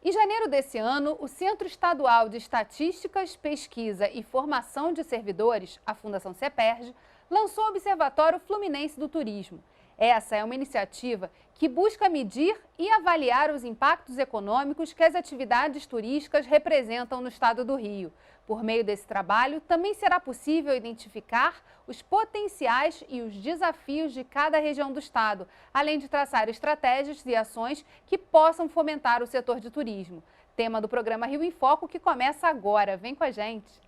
Em janeiro desse ano, o Centro Estadual de Estatísticas, Pesquisa e Formação de Servidores, a Fundação CEPERJ, lançou o Observatório Fluminense do Turismo. Essa é uma iniciativa que busca medir e avaliar os impactos econômicos que as atividades turísticas representam no estado do Rio. Por meio desse trabalho, também será possível identificar os potenciais e os desafios de cada região do estado, além de traçar estratégias e ações que possam fomentar o setor de turismo. Tema do programa Rio em Foco, que começa agora. Vem com a gente!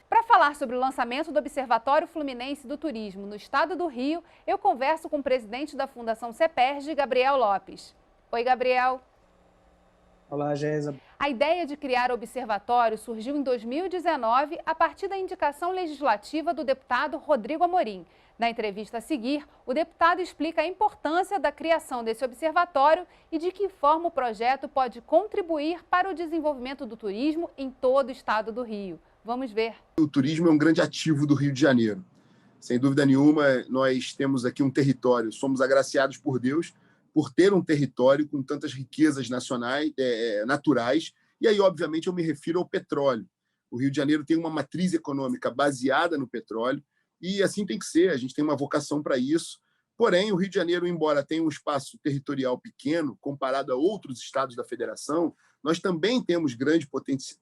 Para falar sobre o lançamento do Observatório Fluminense do Turismo no estado do Rio, eu converso com o presidente da Fundação CEPERJ, Gabriel Lopes. Oi, Gabriel. Olá, Gésa. A ideia de criar o observatório surgiu em 2019 a partir da indicação legislativa do deputado Rodrigo Amorim. Na entrevista a seguir, o deputado explica a importância da criação desse observatório e de que forma o projeto pode contribuir para o desenvolvimento do turismo em todo o estado do Rio. Vamos ver. O turismo é um grande ativo do Rio de Janeiro. Sem dúvida nenhuma, nós temos aqui um território, somos agraciados por Deus por ter um território com tantas riquezas nacionais, naturais, e aí, obviamente, eu me refiro ao petróleo. O Rio de Janeiro tem uma matriz econômica baseada no petróleo, e assim tem que ser, a gente tem uma vocação para isso. Porém, o Rio de Janeiro, embora tenha um espaço territorial pequeno, comparado a outros estados da federação, nós também temos grande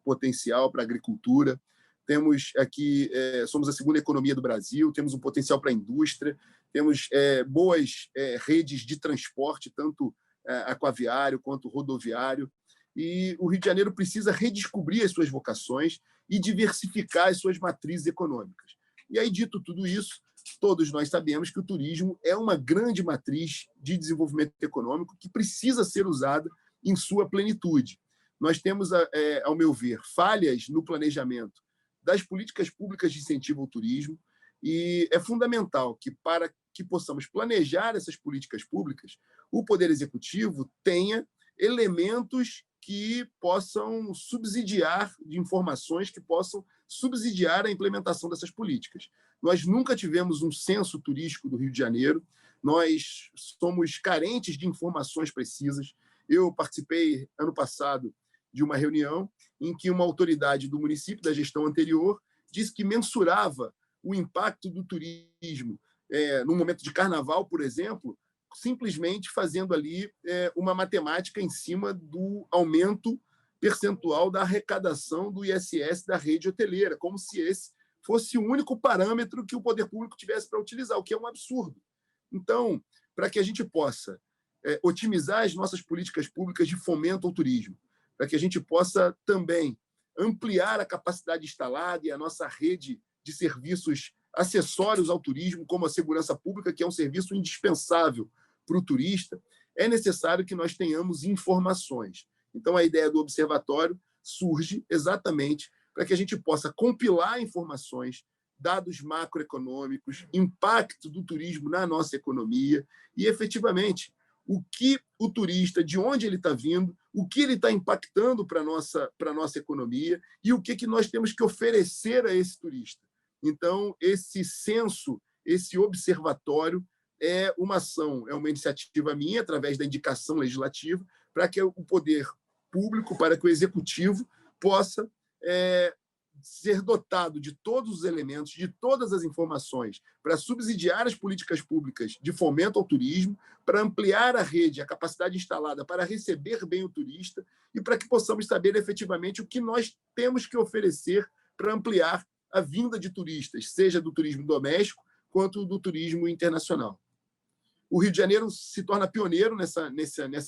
potencial para a agricultura, temos aqui, somos a segunda economia do Brasil, temos um potencial para a indústria, temos boas redes de transporte, tanto aquaviário quanto rodoviário, e o Rio de Janeiro precisa redescobrir as suas vocações e diversificar as suas matrizes econômicas. E aí, dito tudo isso, todos nós sabemos que o turismo é uma grande matriz de desenvolvimento econômico que precisa ser usada em sua plenitude. Nós temos, ao meu ver, falhas no planejamento das políticas públicas de incentivo ao turismo, e é fundamental que, para que possamos planejar essas políticas públicas, o Poder Executivo tenha elementos que possam subsidiar, de informações que possam subsidiar a implementação dessas políticas. Nós nunca tivemos um censo turístico do Rio de Janeiro, nós somos carentes de informações precisas. Eu participei, ano passado, de uma reunião em que uma autoridade do município, da gestão anterior, disse que mensurava o impacto do turismo no momento de carnaval, por exemplo, simplesmente fazendo ali uma matemática em cima do aumento percentual da arrecadação do ISS da rede hoteleira, como se esse fosse o único parâmetro que o poder público tivesse para utilizar, o que é um absurdo. Então, para que a gente possa otimizar as nossas políticas públicas de fomento ao turismo, para que a gente possa também ampliar a capacidade instalada e a nossa rede de serviços acessórios ao turismo, como a segurança pública, que é um serviço indispensável para o turista, é necessário que nós tenhamos informações. Então, a ideia do observatório surge exatamente para que a gente possa compilar informações, dados macroeconômicos, impacto do turismo na nossa economia e, efetivamente, o que o turista, de onde ele está vindo, o que ele está impactando para a nossa economia e o que nós temos que oferecer a esse turista. Então, esse censo, esse observatório é uma ação, é uma iniciativa minha, através da indicação legislativa, para que o poder público, para que o executivo possa ser dotado de todos os elementos, de todas as informações, para subsidiar as políticas públicas de fomento ao turismo, para ampliar a rede, a capacidade instalada para receber bem o turista e para que possamos saber efetivamente o que nós temos que oferecer para ampliar a vinda de turistas, seja do turismo doméstico quanto do turismo internacional. O Rio de Janeiro se torna pioneiro nessa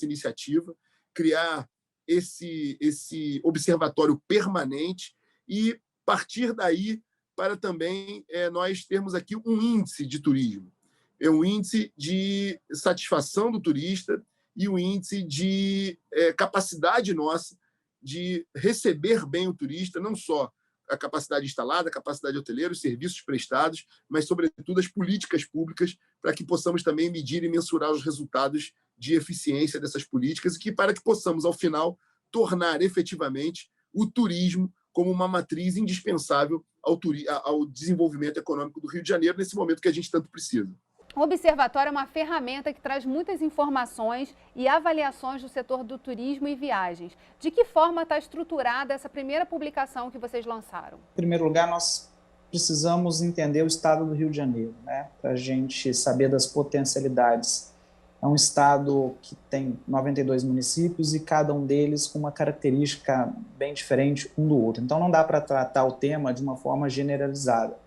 iniciativa, criar esse observatório permanente e partir daí para também nós termos aqui um índice de turismo. É um índice de satisfação do turista e um índice de capacidade nossa de receber bem o turista, não só a capacidade instalada, a capacidade hoteleira, os serviços prestados, mas, sobretudo, as políticas públicas, para que possamos também medir e mensurar os resultados de eficiência dessas políticas e para que possamos, ao final, tornar efetivamente o turismo como uma matriz indispensável ao desenvolvimento econômico do Rio de Janeiro nesse momento que a gente tanto precisa. O Observatório é uma ferramenta que traz muitas informações e avaliações do setor do turismo e viagens. De que forma está estruturada essa primeira publicação que vocês lançaram? Em primeiro lugar, nós precisamos entender o estado do Rio de Janeiro, né? Para a gente saber das potencialidades. É um estado que tem 92 municípios e cada um deles com uma característica bem diferente um do outro. Então, não dá para tratar o tema de uma forma generalizada.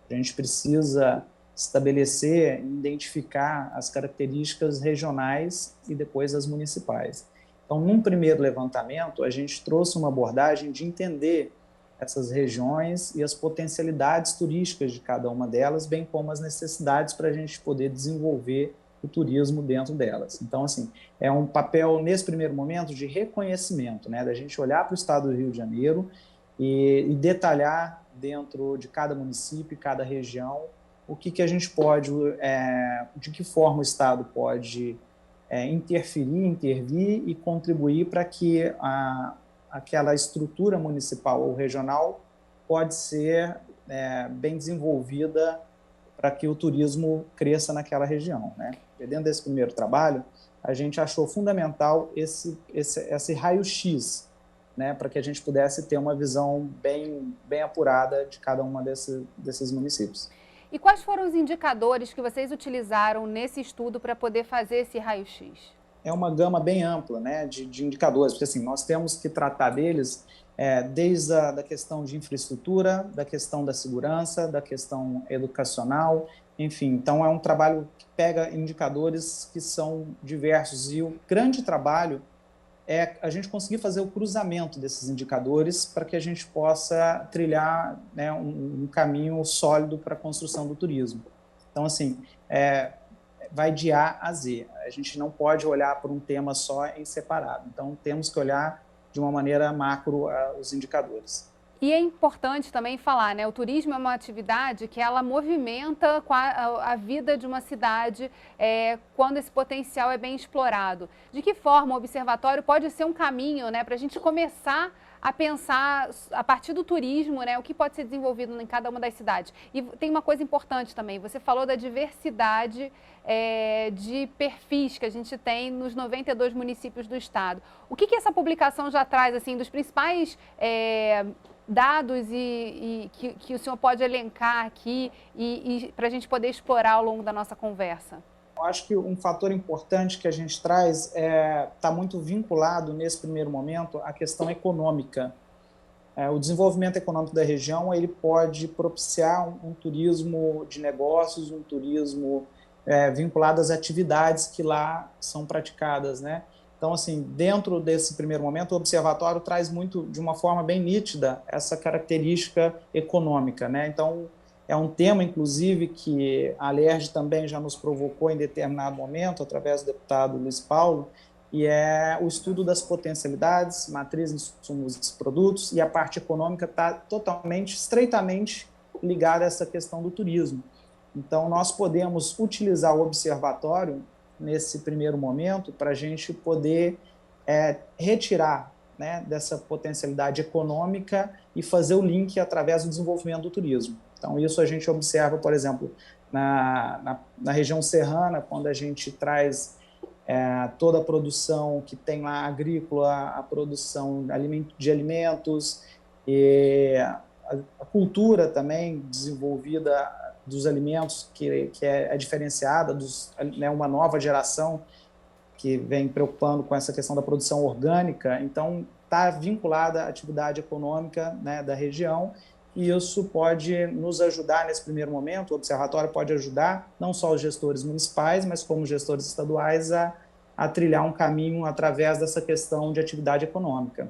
A gente precisa estabelecer e identificar as características regionais e depois as municipais. Então, num primeiro levantamento, a gente trouxe uma abordagem de entender essas regiões e as potencialidades turísticas de cada uma delas, bem como as necessidades para a gente poder desenvolver o turismo dentro delas. Então, assim, é um papel, nesse primeiro momento, de reconhecimento, né, da gente olhar para o estado do Rio de Janeiro e detalhar dentro de cada município, cada região, o que a gente pode, de que forma o Estado pode intervir e contribuir para que aquela estrutura municipal ou regional pode ser bem desenvolvida para que o turismo cresça naquela região, né? Dentro desse primeiro trabalho, a gente achou fundamental esse raio-x, né, para que a gente pudesse ter uma visão bem apurada de cada uma desses municípios. E quais foram os indicadores que vocês utilizaram nesse estudo para poder fazer esse raio-x? É uma gama bem ampla, né, de indicadores, porque assim, nós temos que tratar deles desde a questão de infraestrutura, da questão da segurança, da questão educacional, enfim. Então, é um trabalho que pega indicadores que são diversos e o grande trabalho é a gente conseguir fazer o cruzamento desses indicadores para que a gente possa trilhar, né, um caminho sólido para a construção do turismo. Então, assim, vai de A a Z. A gente não pode olhar por um tema só em separado. Então, temos que olhar de uma maneira macro os indicadores. E é importante também falar, né? O turismo é uma atividade que ela movimenta a vida de uma cidade quando esse potencial é bem explorado. De que forma o observatório pode ser um caminho, né, para a gente começar a pensar a partir do turismo, né, o que pode ser desenvolvido em cada uma das cidades? E tem uma coisa importante também, você falou da diversidade de perfis que a gente tem nos 92 municípios do estado. O que essa publicação já traz, assim, dos principais dados que o senhor pode elencar aqui e para a gente poder explorar ao longo da nossa conversa? Eu acho que um fator importante que a gente traz está muito vinculado, nesse primeiro momento, à questão econômica. O desenvolvimento econômico da região ele pode propiciar um turismo de negócios, um turismo vinculado às atividades que lá são praticadas, né? Então, assim, dentro desse primeiro momento, o observatório traz muito, de uma forma bem nítida, essa característica econômica, né? Então, é um tema, inclusive, que a Alerj também já nos provocou em determinado momento, através do deputado Luiz Paulo, e é o estudo das potencialidades, matrizes, insumos e produtos, e a parte econômica está totalmente, estreitamente ligada a essa questão do turismo. Então, nós podemos utilizar o observatório nesse primeiro momento para a gente poder retirar, né, dessa potencialidade econômica e fazer o link através do desenvolvimento do turismo. Então, isso a gente observa, por exemplo, na região serrana, quando a gente traz toda a produção que tem lá agrícola, a produção de alimentos, e a cultura também desenvolvida dos alimentos, que é diferenciada, né, uma nova geração que vem preocupando com essa questão da produção orgânica. Então, está vinculada à atividade econômica, né, da região, e isso pode nos ajudar nesse primeiro momento. O observatório pode ajudar não só os gestores municipais, mas como os gestores estaduais a trilhar um caminho através dessa questão de atividade econômica.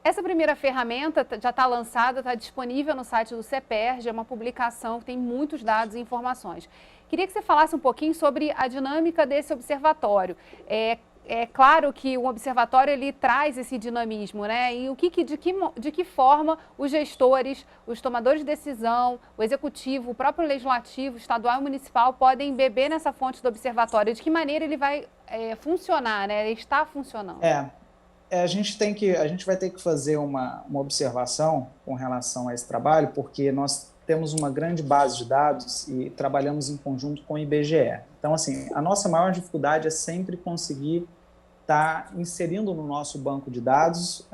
Essa primeira ferramenta já está lançada, está disponível no site do CEPERJ, é uma publicação que tem muitos dados e informações. Queria que você falasse um pouquinho sobre a dinâmica desse observatório. É claro que o observatório ele traz esse dinamismo, né? E de que forma os gestores, os tomadores de decisão, o executivo, o próprio legislativo, estadual e municipal podem beber nessa fonte do observatório? De que maneira ele vai funcionar, né? Ele está funcionando? A gente vai ter que fazer uma observação com relação a esse trabalho, porque nós temos uma grande base de dados e trabalhamos em conjunto com o IBGE. Então, assim, a nossa maior dificuldade é sempre conseguir estar inserindo no nosso banco de dados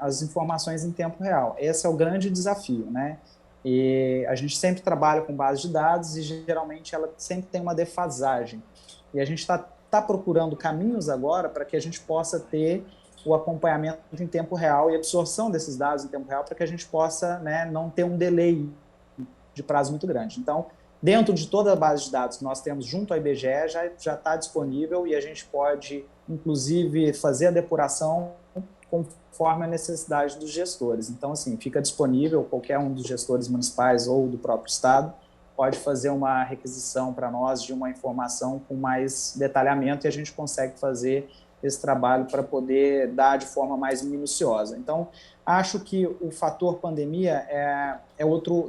as informações em tempo real. Esse é o grande desafio, né? E a gente sempre trabalha com base de dados e geralmente ela sempre tem uma defasagem. E a gente está procurando caminhos agora para que a gente possa ter o acompanhamento em tempo real e absorção desses dados em tempo real para que a gente possa, né, não ter um delay de prazo muito grande. Então, dentro de toda a base de dados que nós temos junto ao IBGE, já está disponível e a gente pode, inclusive, fazer a depuração conforme a necessidade dos gestores. Então, assim, fica disponível, qualquer um dos gestores municipais ou do próprio Estado pode fazer uma requisição para nós de uma informação com mais detalhamento e a gente consegue fazer esse trabalho para poder dar de forma mais minuciosa. Então, acho que o fator pandemia é outro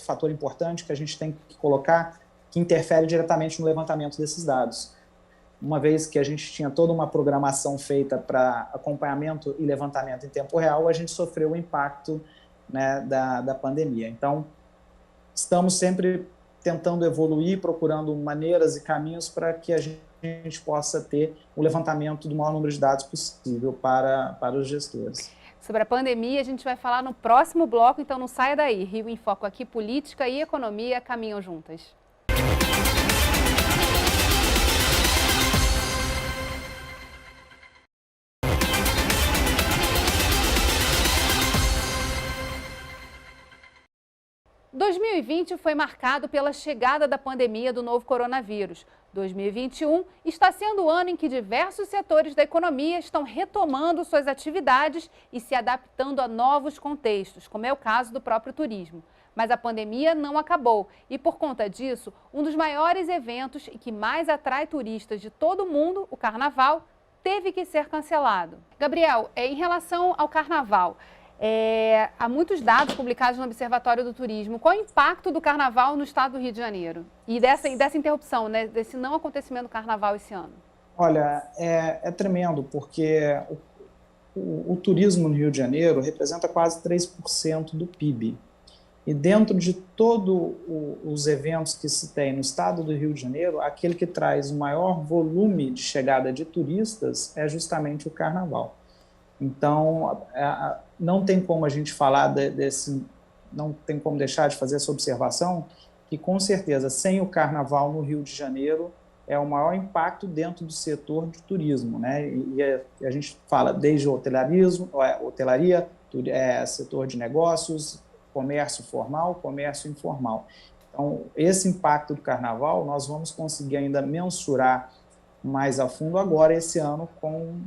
fator importante que a gente tem que colocar, que interfere diretamente no levantamento desses dados. Uma vez que a gente tinha toda uma programação feita para acompanhamento e levantamento em tempo real, a gente sofreu o impacto, né, da pandemia. Então, estamos sempre tentando evoluir, procurando maneiras e caminhos para que a gente possa ter o levantamento do maior número de dados possível para os gestores. Sobre a pandemia, a gente vai falar no próximo bloco, então não saia daí. Rio em Foco aqui, política e economia caminham juntas. – 2020 foi marcado pela chegada da pandemia do novo coronavírus. 2021 está sendo o ano em que diversos setores da economia estão retomando suas atividades e se adaptando a novos contextos, como é o caso do próprio turismo. Mas a pandemia não acabou e, por conta disso, um dos maiores eventos e que mais atrai turistas de todo o mundo, o Carnaval, teve que ser cancelado. Gabriel, em relação ao Carnaval, há muitos dados publicados no Observatório do Turismo. Qual é o impacto do Carnaval no estado do Rio de Janeiro? E dessa interrupção, né, desse não acontecimento do Carnaval esse ano? Olha, é tremendo, porque o turismo no Rio de Janeiro representa quase 3% do PIB. E dentro de todos os eventos que se tem no estado do Rio de Janeiro, aquele que traz o maior volume de chegada de turistas é justamente o Carnaval. Então, não tem como a gente falar não tem como deixar de fazer essa observação, que com certeza, sem o Carnaval no Rio de Janeiro, é o maior impacto dentro do setor de turismo, né? E a gente fala desde hotelaria, setor de negócios, comércio formal, comércio informal. Então, esse impacto do Carnaval, nós vamos conseguir ainda mensurar mais a fundo agora, esse ano, com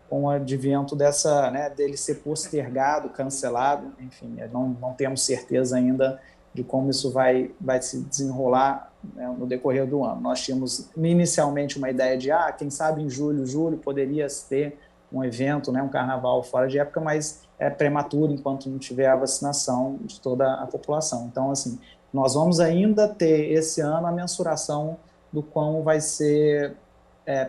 o advento dele ser postergado, cancelado, enfim, não temos certeza ainda de como isso vai se desenrolar, né, no decorrer do ano. Nós tínhamos inicialmente uma ideia de, quem sabe em julho poderia ter um evento, né, um carnaval fora de época, mas é prematuro enquanto não tiver a vacinação de toda a população. Então, assim, nós vamos ainda ter esse ano a mensuração do quão vai ser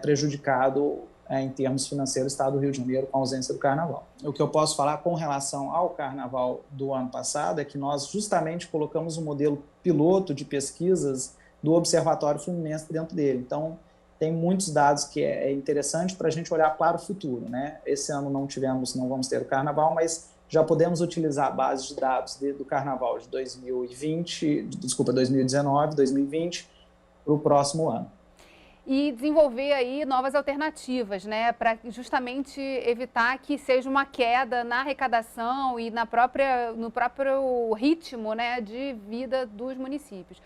prejudicado em termos financeiros o estado do Rio de Janeiro com a ausência do Carnaval. O que eu posso falar com relação ao Carnaval do ano passado é que nós justamente colocamos um modelo piloto de pesquisas do Observatório Fluminense dentro dele. Então, tem muitos dados que é interessante para a gente olhar para o futuro, né? Esse ano não vamos ter o Carnaval, mas já podemos utilizar a base de dados do Carnaval de 2019, 2020, para o próximo ano. E desenvolver aí novas alternativas, né, para justamente evitar que seja uma queda na arrecadação e no próprio ritmo, né, de vida dos municípios.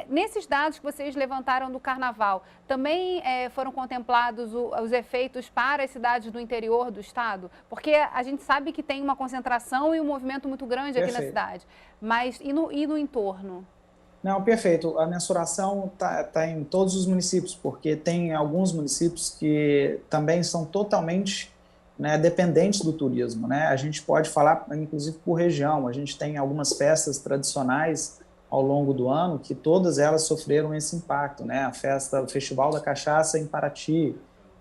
Nesses dados que vocês levantaram do Carnaval, também foram contemplados os efeitos para as cidades do interior do estado? Porque a gente sabe que tem uma concentração e um movimento muito grande aqui na cidade, mas e no entorno? Não, perfeito. A mensuração tá em todos os municípios, porque tem alguns municípios que também são totalmente, né, dependentes do turismo, né? A gente pode falar, inclusive, por região. A gente tem algumas festas tradicionais ao longo do ano que todas elas sofreram esse impacto, né? O Festival da Cachaça em Paraty,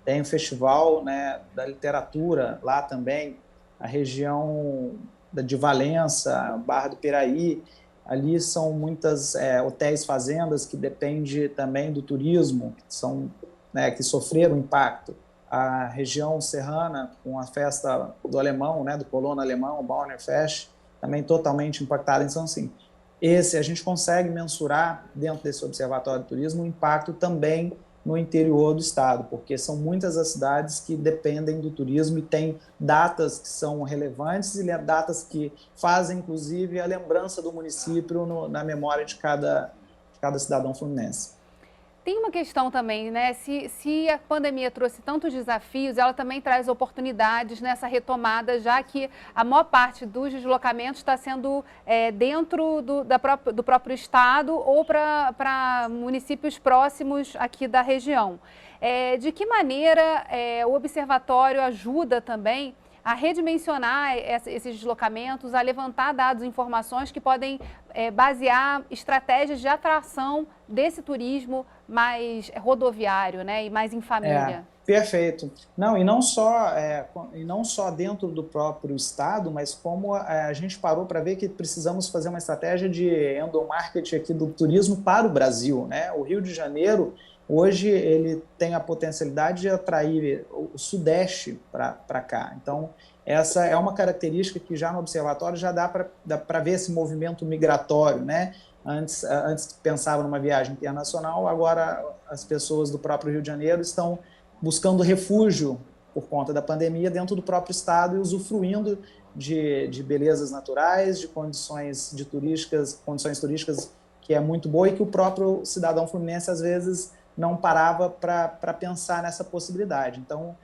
tem o festival, né, da literatura lá também, a região de Valença, Barra do Piraí, ali são muitas hotéis, fazendas que dependem também do turismo, que sofreram impacto. A região serrana, com a festa do alemão, né, do colono alemão, o Bauernfest, também totalmente impactada. Então, assim, a gente consegue mensurar, dentro desse Observatório de Turismo, o impacto também no interior do estado, porque são muitas as cidades que dependem do turismo e tem datas que são relevantes e datas que fazem, inclusive, a lembrança do município na memória de cada cidadão fluminense. Tem uma questão também, né? Se a pandemia trouxe tantos desafios, ela também traz oportunidades nessa retomada, já que a maior parte dos deslocamentos está sendo dentro do próprio estado ou para municípios próximos aqui da região. De que maneira o observatório ajuda também a redimensionar esses deslocamentos, a levantar dados e informações que podem basear estratégias de atração desse turismo mais rodoviário, né, e mais em família? Perfeito. E não só dentro do próprio estado, mas como a gente parou para ver que precisamos fazer uma estratégia de endomarketing aqui do turismo para o Brasil, né? O Rio de Janeiro, hoje, ele tem a potencialidade de atrair o Sudeste para cá. Então, essa é uma característica que já no observatório já dá para ver esse movimento migratório, né? Antes pensava numa viagem internacional, agora as pessoas do próprio Rio de Janeiro estão buscando refúgio por conta da pandemia dentro do próprio estado e usufruindo de belezas naturais, de condições turísticas que é muito boa e que o próprio cidadão fluminense, às vezes, não parava para pensar nessa possibilidade. Então,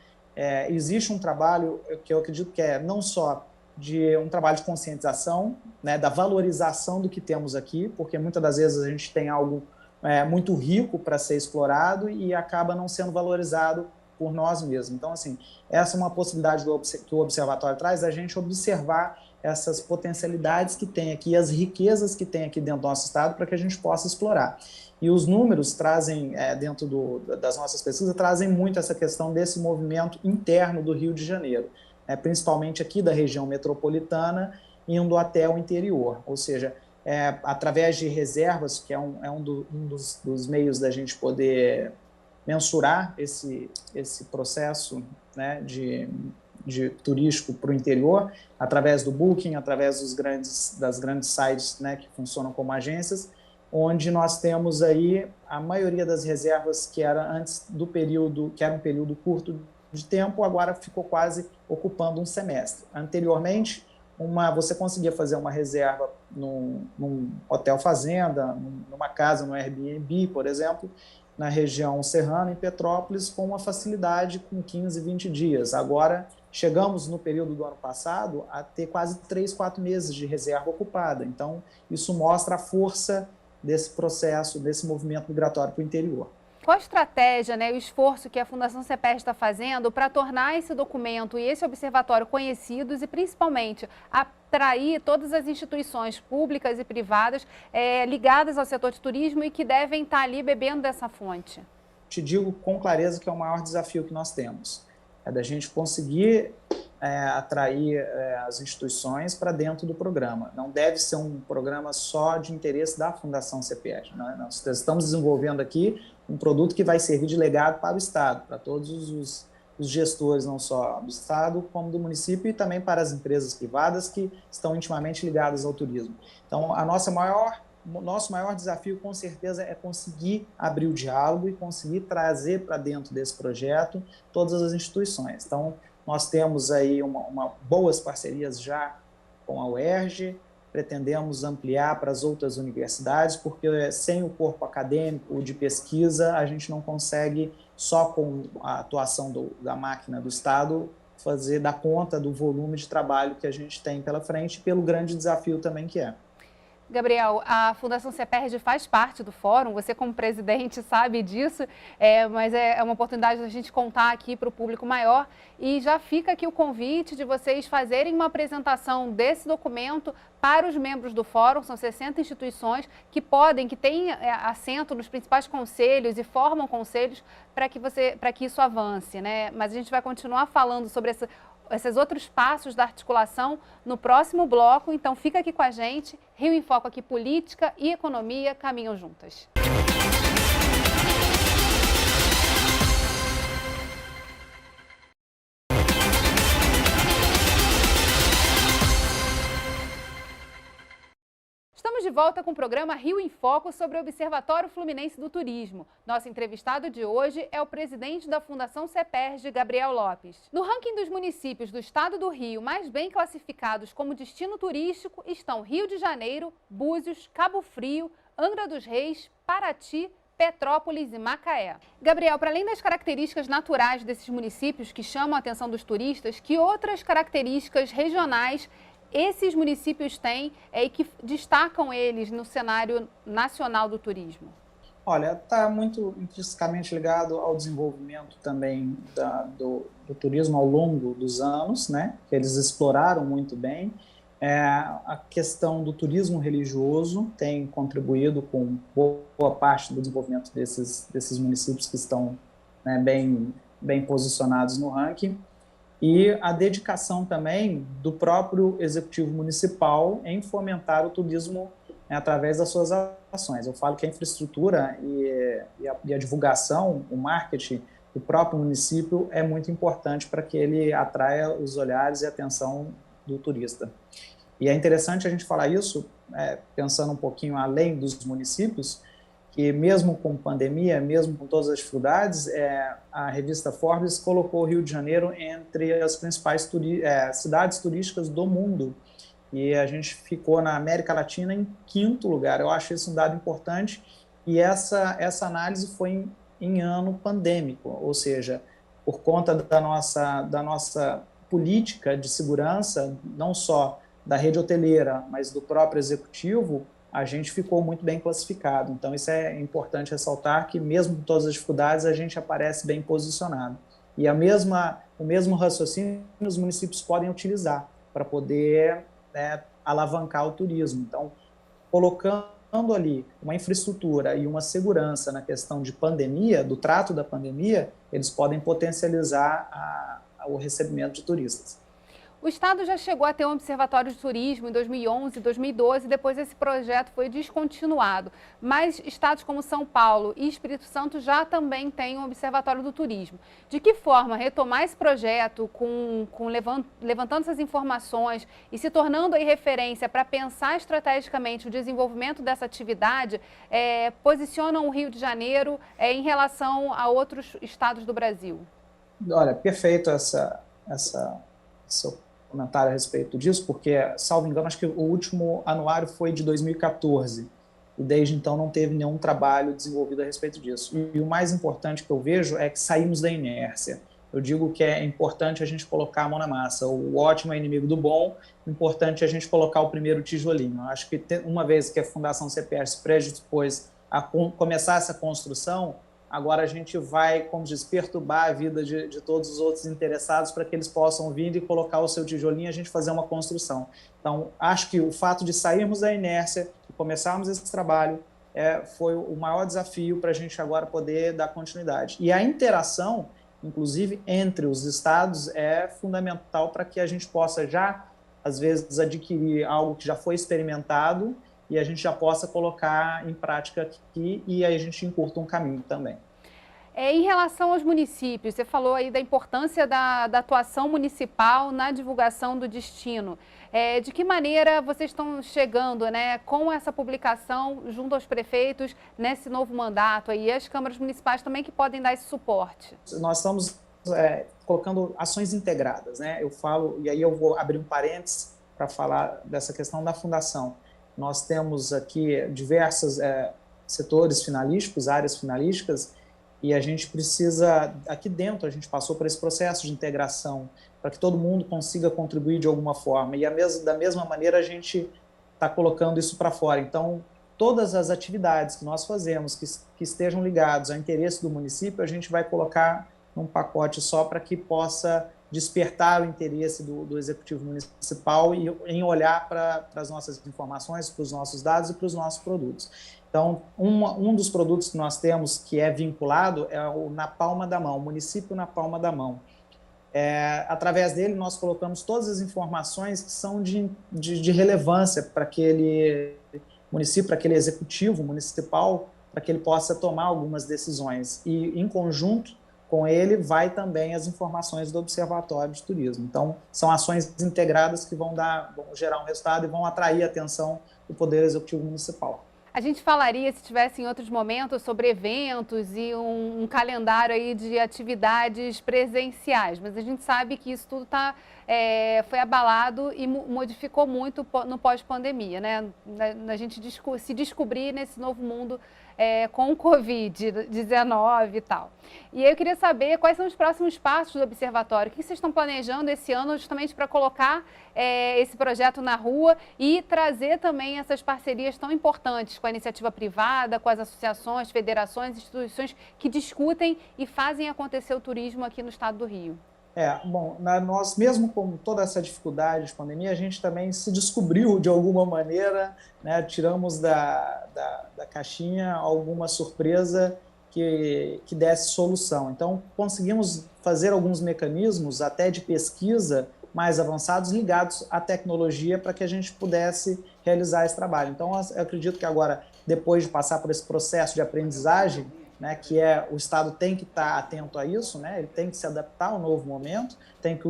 existe um trabalho que eu acredito que não só de um trabalho de conscientização, né, da valorização do que temos aqui, porque muitas das vezes a gente tem algo muito rico para ser explorado e acaba não sendo valorizado por nós mesmos. Então, assim, essa é uma possibilidade que o Observatório traz, da gente observar essas potencialidades que tem aqui, as riquezas que tem aqui dentro do nosso estado para que a gente possa explorar. E os números trazem, dentro das nossas pesquisas, trazem muito essa questão desse movimento interno do Rio de Janeiro, principalmente aqui da região metropolitana, indo até o interior, ou seja, através de reservas, que é um dos meios da gente poder mensurar esse processo, né, de turístico para o interior, através do Booking, através das grandes sites, né, que funcionam como agências, onde nós temos aí a maioria das reservas que era antes do período, que era um período curto de tempo, agora ficou quase ocupando um semestre. Anteriormente, você conseguia fazer uma reserva num hotel fazenda, numa casa, no Airbnb, por exemplo, na região serrana, em Petrópolis, com uma facilidade com 15, 20 dias. Agora, chegamos no período do ano passado a ter quase 3, 4 meses de reserva ocupada. Então, isso mostra a força desse processo, desse movimento migratório para o interior. Qual a estratégia, né, o esforço que a Fundação CEPERJ está fazendo para tornar esse documento e esse observatório conhecidos e, principalmente, atrair todas as instituições públicas e privadas ligadas ao setor de turismo e que devem estar ali bebendo dessa fonte? Te digo com clareza que é o maior desafio que nós temos. É da gente conseguir atrair as instituições para dentro do programa. Não deve ser um programa só de interesse da Fundação CEPERJ. Né? Nós estamos desenvolvendo aqui um produto que vai servir de legado para o Estado, para todos os gestores, não só do Estado, como do município e também para as empresas privadas que estão intimamente ligadas ao turismo. Então, o nosso maior desafio, com certeza, é conseguir abrir o diálogo e conseguir trazer para dentro desse projeto todas as instituições. Então, nós temos aí boas parcerias já com a UERJ, pretendemos ampliar para as outras universidades, porque sem o corpo acadêmico de pesquisa, a gente não consegue, só com a atuação da máquina do Estado, dar conta do volume de trabalho que a gente tem pela frente, pelo grande desafio também que é. Gabriel, a Fundação CEPERJ faz parte do fórum, você como presidente sabe disso, mas é uma oportunidade da gente contar aqui para o público maior e já fica aqui o convite de vocês fazerem uma apresentação desse documento para os membros do fórum. São 60 instituições que têm assento nos principais conselhos e formam conselhos para que isso avance, né? Mas a gente vai continuar falando sobre esses outros passos da articulação no próximo bloco, então fica aqui com a gente. Rio em Foco aqui, política e economia caminham juntas. Estamos de volta com o programa Rio em Foco sobre o Observatório Fluminense do Turismo. Nosso entrevistado de hoje é o presidente da Fundação CEPERJ, Gabriel Lopes. No ranking dos municípios do estado do Rio mais bem classificados como destino turístico estão Rio de Janeiro, Búzios, Cabo Frio, Angra dos Reis, Paraty, Petrópolis e Macaé. Gabriel, para além das características naturais desses municípios que chamam a atenção dos turistas, que outras características regionais esses municípios têm e que destacam eles no cenário nacional do turismo? Olha, está muito intrinsecamente ligado ao desenvolvimento também do turismo ao longo dos anos, né? Que eles exploraram muito bem. A questão do turismo religioso tem contribuído com boa parte do desenvolvimento desses municípios que estão, né, bem posicionados no ranking. E a dedicação também do próprio executivo municipal em fomentar o turismo, né, através das suas ações. Eu falo que a infraestrutura e a divulgação, o marketing do próprio município é muito importante para que ele atraia os olhares e a atenção do turista. E é interessante a gente falar isso, pensando um pouquinho além dos municípios, que mesmo com pandemia, mesmo com todas as dificuldades, a revista Forbes colocou o Rio de Janeiro entre as principais cidades turísticas do mundo. E a gente ficou na América Latina em 5º lugar. Eu acho isso um dado importante. E essa análise foi em ano pandêmico, ou seja, por conta da nossa política de segurança, não só da rede hoteleira, mas do próprio executivo, a gente ficou muito bem classificado. Então, isso é importante ressaltar, que mesmo com todas as dificuldades, a gente aparece bem posicionado. E o mesmo raciocínio os municípios podem utilizar para poder alavancar o turismo. Então, colocando ali uma infraestrutura e uma segurança na questão de pandemia, do trato da pandemia, eles podem potencializar o recebimento de turistas. O estado já chegou a ter um observatório de turismo em 2011, 2012, depois esse projeto foi descontinuado. Mas estados como São Paulo e Espírito Santo já também têm um observatório do turismo. De que forma retomar esse projeto levantando essas informações e se tornando aí referência para pensar estrategicamente o desenvolvimento dessa atividade, posicionam o Rio de Janeiro em relação a outros estados do Brasil? Olha, perfeito seu comentário a respeito disso, porque, salvo engano, acho que o último anuário foi de 2014, e desde então não teve nenhum trabalho desenvolvido a respeito disso. E o mais importante que eu vejo é que saímos da inércia. Eu digo que é importante a gente colocar a mão na massa. O ótimo é inimigo do bom, o importante é a gente colocar o primeiro tijolinho. Eu acho que uma vez que a Fundação CEPERJ se predispôs a começar essa construção, agora a gente vai, como diz, perturbar a vida de todos os outros interessados para que eles possam vir e colocar o seu tijolinho e a gente fazer uma construção. Então, acho que o fato de sairmos da inércia e começarmos esse trabalho foi o maior desafio para a gente agora poder dar continuidade. E a interação, inclusive, entre os estados é fundamental para que a gente possa já, às vezes, adquirir algo que já foi experimentado e a gente já possa colocar em prática aqui e aí a gente encurta um caminho também. Em relação aos municípios, você falou aí da importância da atuação municipal na divulgação do destino. De que maneira vocês estão chegando, né, com essa publicação junto aos prefeitos nesse novo mandato aí, e as câmaras municipais também que podem dar esse suporte? Nós estamos colocando ações integradas, né? Eu falo, e aí eu vou abrir um parênteses para falar dessa questão da fundação. Nós temos aqui diversos setores finalísticos, áreas finalísticas, e a gente precisa, aqui dentro, a gente passou por esse processo de integração para que todo mundo consiga contribuir de alguma forma. E da mesma maneira a gente está colocando isso para fora. Então, todas as atividades que nós fazemos, que estejam ligados ao interesse do município, a gente vai colocar num pacote só para que possa despertar o interesse do Executivo Municipal em olhar para as nossas informações, para os nossos dados e para os nossos produtos. Então, um dos produtos que nós temos que é vinculado é o Na Palma da Mão, o município na palma da mão. Através dele, nós colocamos todas as informações que são de relevância para aquele município, para aquele executivo municipal, para que ele possa tomar algumas decisões. E, em conjunto com ele, vai também as informações do Observatório de Turismo. Então, são ações integradas que vão gerar um resultado e vão atrair a atenção do Poder Executivo Municipal. A gente falaria, se tivesse em outros momentos, sobre eventos e um calendário aí de atividades presenciais, mas a gente sabe que isso tudo foi abalado e modificou muito no pós-pandemia, né? A gente se descobrir nesse novo mundo com o Covid-19 e tal. E eu queria saber quais são os próximos passos do Observatório, o que vocês estão planejando esse ano justamente para colocar esse projeto na rua e trazer também essas parcerias tão importantes com a iniciativa privada, com as associações, federações, instituições que discutem e fazem acontecer o turismo aqui no estado do Rio. Bom, nós mesmo com toda essa dificuldade de pandemia, a gente também se descobriu de alguma maneira, né, tiramos da caixinha alguma surpresa que desse solução. Então, conseguimos fazer alguns mecanismos até de pesquisa mais avançados ligados à tecnologia para que a gente pudesse realizar esse trabalho. Então, eu acredito que agora, depois de passar por esse processo de aprendizagem, né, que o Estado tem que estar atento a isso, né, ele tem que se adaptar ao novo momento, tem que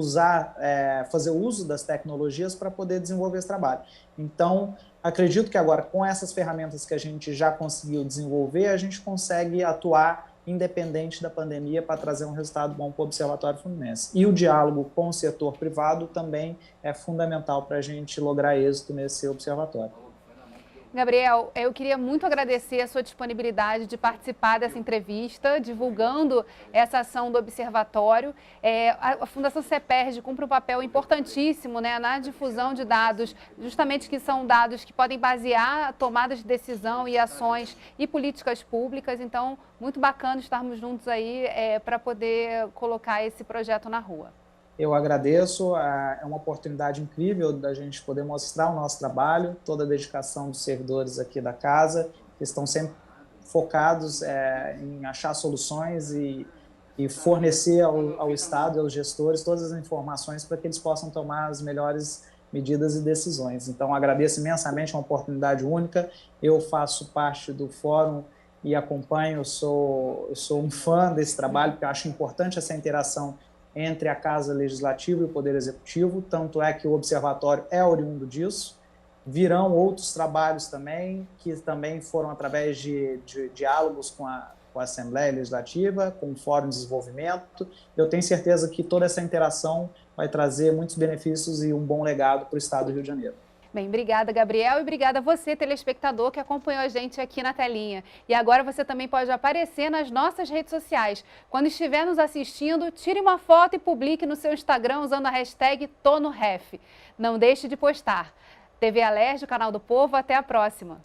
fazer uso das tecnologias para poder desenvolver esse trabalho. Então, acredito que agora, com essas ferramentas que a gente já conseguiu desenvolver, a gente consegue atuar independente da pandemia para trazer um resultado bom para o Observatório Fluminense. E o diálogo com o setor privado também é fundamental para a gente lograr êxito nesse observatório. Gabriel, eu queria muito agradecer a sua disponibilidade de participar dessa entrevista, divulgando essa ação do Observatório. A Fundação CEPERJ cumpre um papel importantíssimo, né, na difusão de dados, justamente que são dados que podem basear tomadas de decisão e ações e políticas públicas. Então, muito bacana estarmos juntos aí para poder colocar esse projeto na rua. Eu agradeço, é uma oportunidade incrível da gente poder mostrar o nosso trabalho, toda a dedicação dos servidores aqui da casa, que estão sempre focados em achar soluções e fornecer ao Estado e aos gestores todas as informações para que eles possam tomar as melhores medidas e decisões. Então, agradeço imensamente, é uma oportunidade única. Eu faço parte do fórum e acompanho, eu sou um fã desse trabalho, porque eu acho importante essa interação entre a Casa Legislativa e o Poder Executivo, tanto é que o Observatório é oriundo disso. Virão outros trabalhos também, que também foram através de diálogos com a Assembleia Legislativa, com o Fórum de Desenvolvimento. Eu tenho certeza que toda essa interação vai trazer muitos benefícios e um bom legado para o Estado do Rio de Janeiro. Bem, obrigada, Gabriel, e obrigada a você, telespectador, que acompanhou a gente aqui na telinha. E agora você também pode aparecer nas nossas redes sociais. Quando estiver nos assistindo, tire uma foto e publique no seu Instagram usando a hashtag ToNoRef. Não deixe de postar. TV Alerj, o canal do Povo, até a próxima.